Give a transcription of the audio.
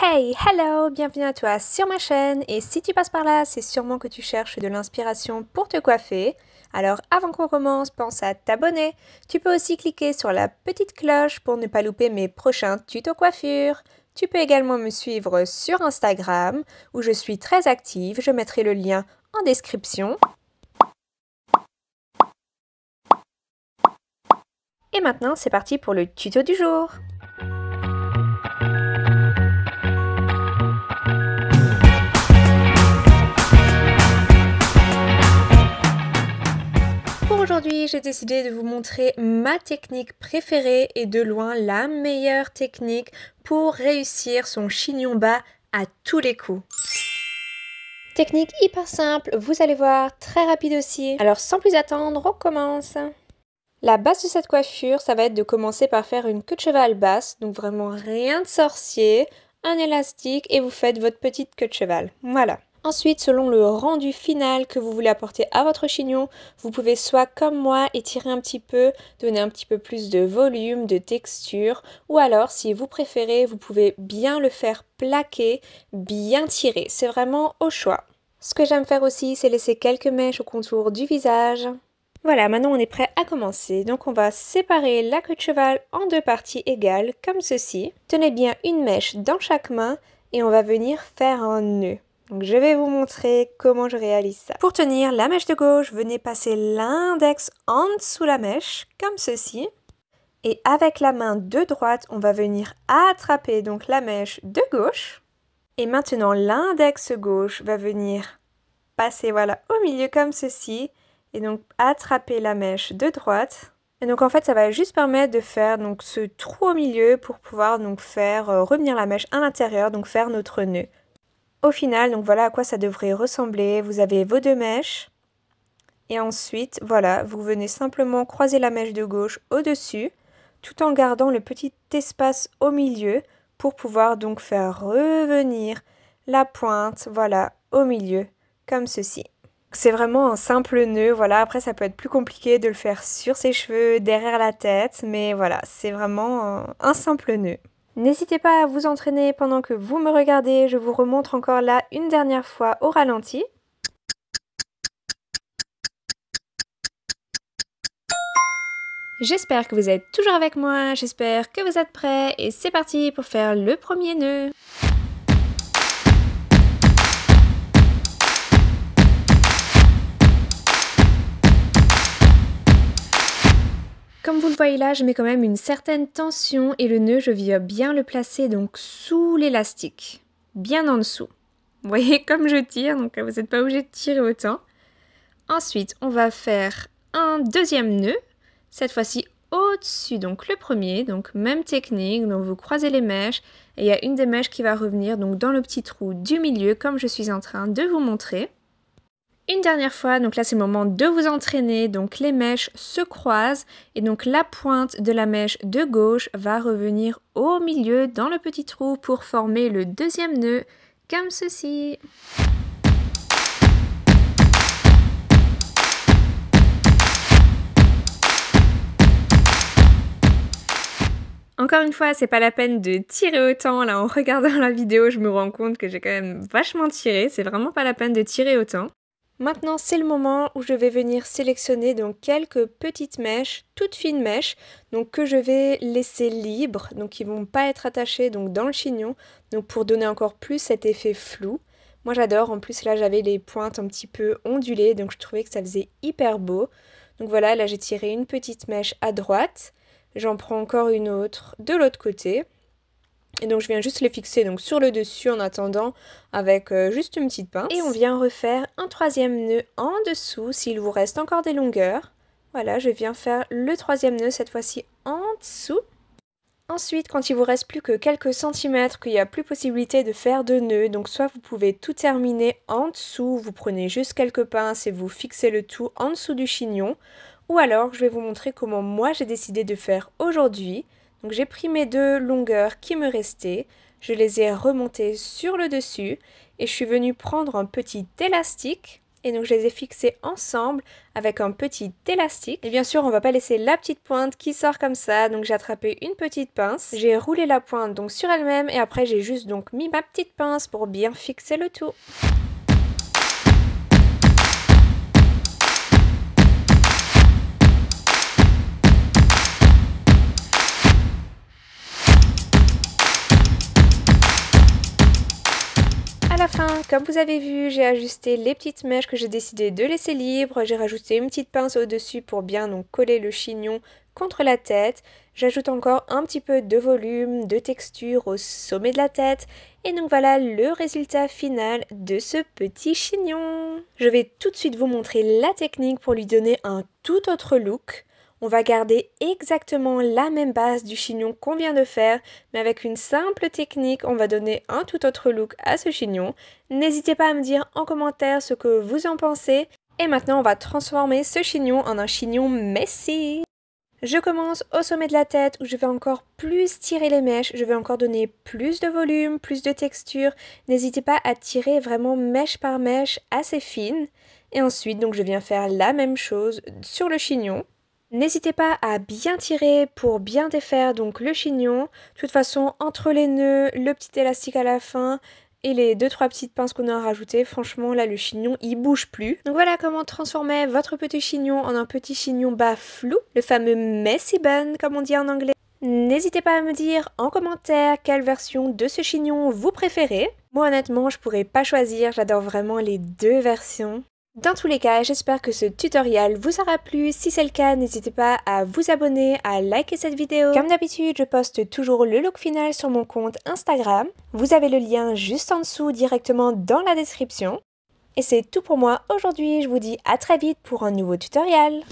Hey, hello, bienvenue à toi sur ma chaîne et si tu passes par là, c'est sûrement que tu cherches de l'inspiration pour te coiffer. Alors avant qu'on commence, pense à t'abonner. Tu peux aussi cliquer sur la petite cloche pour ne pas louper mes prochains tutos coiffure. Tu peux également me suivre sur Instagram où je suis très active, je mettrai le lien en description. Et maintenant, c'est parti pour le tuto du jour. Pour aujourd'hui, j'ai décidé de vous montrer ma technique préférée et de loin la meilleure technique pour réussir son chignon bas à tous les coups. Technique hyper simple, vous allez voir, très rapide aussi. Alors sans plus attendre, on commence. La base de cette coiffure, ça va être de commencer par faire une queue de cheval basse, donc vraiment rien de sorcier, un élastique et vous faites votre petite queue de cheval. Voilà. Ensuite, selon le rendu final que vous voulez apporter à votre chignon, vous pouvez soit comme moi étirer un petit peu, donner un petit peu plus de volume, de texture, ou alors si vous préférez, vous pouvez bien le faire plaquer, bien tirer. C'est vraiment au choix. Ce que j'aime faire aussi, c'est laisser quelques mèches au contour du visage. Voilà, maintenant on est prêt à commencer. Donc on va séparer la queue de cheval en deux parties égales, comme ceci. Tenez bien une mèche dans chaque main et on va venir faire un nœud. Donc je vais vous montrer comment je réalise ça. Pour tenir la mèche de gauche, venez passer l'index en dessous la mèche, comme ceci. Et avec la main de droite, on va venir attraper donc la mèche de gauche. Et maintenant l'index gauche va venir passer voilà au milieu comme ceci. Et donc attraper la mèche de droite. Et donc en fait ça va juste permettre de faire donc ce trou au milieu pour pouvoir donc faire revenir la mèche à l'intérieur, donc faire notre nœud. Au final, donc voilà à quoi ça devrait ressembler. Vous avez vos deux mèches. Et ensuite, voilà, vous venez simplement croiser la mèche de gauche au-dessus, tout en gardant le petit espace au milieu pour pouvoir donc faire revenir la pointe, voilà, au milieu, comme ceci. C'est vraiment un simple nœud, voilà, après ça peut être plus compliqué de le faire sur ses cheveux, derrière la tête, mais voilà, c'est vraiment un simple nœud. N'hésitez pas à vous entraîner pendant que vous me regardez, je vous remontre encore là une dernière fois au ralenti. J'espère que vous êtes toujours avec moi, j'espère que vous êtes prêts et c'est parti pour faire le premier nœud. Comme vous le voyez là, je mets quand même une certaine tension et le nœud, je viens bien le placer donc sous l'élastique, bien en dessous. Vous voyez comme je tire, donc vous n'êtes pas obligé de tirer autant. Ensuite, on va faire un deuxième nœud, cette fois-ci au-dessus, donc le premier, donc même technique, donc vous croisez les mèches et il y a une des mèches qui va revenir donc dans le petit trou du milieu comme je suis en train de vous montrer. Une dernière fois, donc là c'est le moment de vous entraîner, donc les mèches se croisent et donc la pointe de la mèche de gauche va revenir au milieu dans le petit trou pour former le deuxième nœud comme ceci. Encore une fois, c'est pas la peine de tirer autant, là en regardant la vidéo je me rends compte que j'ai quand même vachement tiré, c'est vraiment pas la peine de tirer autant. Maintenant, c'est le moment où je vais venir sélectionner donc quelques petites mèches, toutes fines mèches, donc que je vais laisser libres, donc qui vont pas être attachées donc dans le chignon, donc pour donner encore plus cet effet flou. Moi j'adore, en plus là j'avais les pointes un petit peu ondulées, donc je trouvais que ça faisait hyper beau. Donc voilà, là j'ai tiré une petite mèche à droite, j'en prends encore une autre de l'autre côté. Et donc je viens juste les fixer donc sur le dessus en attendant avec juste une petite pince. Et on vient refaire un troisième nœud en dessous s'il vous reste encore des longueurs. Voilà, je viens faire le troisième nœud cette fois-ci en dessous. Ensuite, quand il vous reste plus que quelques centimètres, qu'il n'y a plus possibilité de faire de nœud, donc soit vous pouvez tout terminer en dessous, vous prenez juste quelques pinces et vous fixez le tout en dessous du chignon, ou alors je vais vous montrer comment moi j'ai décidé de faire aujourd'hui. Donc j'ai pris mes deux longueurs qui me restaient, je les ai remontées sur le dessus et je suis venue prendre un petit élastique Et donc je les ai fixés ensemble avec un petit élastique. Et bien sûr, on va pas laisser la petite pointe qui sort comme ça. Donc j'ai attrapé une petite pince. J'ai roulé la pointe donc sur elle-même et après j'ai juste donc mis ma petite pince pour bien fixer le tout. À la fin, comme vous avez vu, j'ai ajusté les petites mèches que j'ai décidé de laisser libres. J'ai rajouté une petite pince au-dessus pour bien donc coller le chignon contre la tête. J'ajoute encore un petit peu de volume, de texture au sommet de la tête. Et donc voilà le résultat final de ce petit chignon. Je vais tout de suite vous montrer la technique pour lui donner un tout autre look. On va garder exactement la même base du chignon qu'on vient de faire, mais avec une simple technique, on va donner un tout autre look à ce chignon. N'hésitez pas à me dire en commentaire ce que vous en pensez. Et maintenant, on va transformer ce chignon en un chignon messy. Je commence au sommet de la tête où je vais encore plus tirer les mèches, je vais encore donner plus de volume, plus de texture. N'hésitez pas à tirer vraiment mèche par mèche assez fine. Et ensuite, donc je viens faire la même chose sur le chignon. N'hésitez pas à bien tirer pour bien défaire donc le chignon. De toute façon, entre les nœuds, le petit élastique à la fin et les 2-3 petites pinces qu'on a rajoutées, franchement là le chignon il bouge plus. Donc voilà comment transformer votre petit chignon en un petit chignon bas flou, le fameux messy bun comme on dit en anglais. N'hésitez pas à me dire en commentaire quelle version de ce chignon vous préférez. Moi honnêtement je pourrais pas choisir, j'adore vraiment les deux versions. Dans tous les cas, j'espère que ce tutoriel vous aura plu. Si c'est le cas, n'hésitez pas à vous abonner, à liker cette vidéo. Comme d'habitude, je poste toujours le look final sur mon compte Instagram. Vous avez le lien juste en dessous directement dans la description. Et c'est tout pour moi aujourd'hui. Je vous dis à très vite pour un nouveau tutoriel.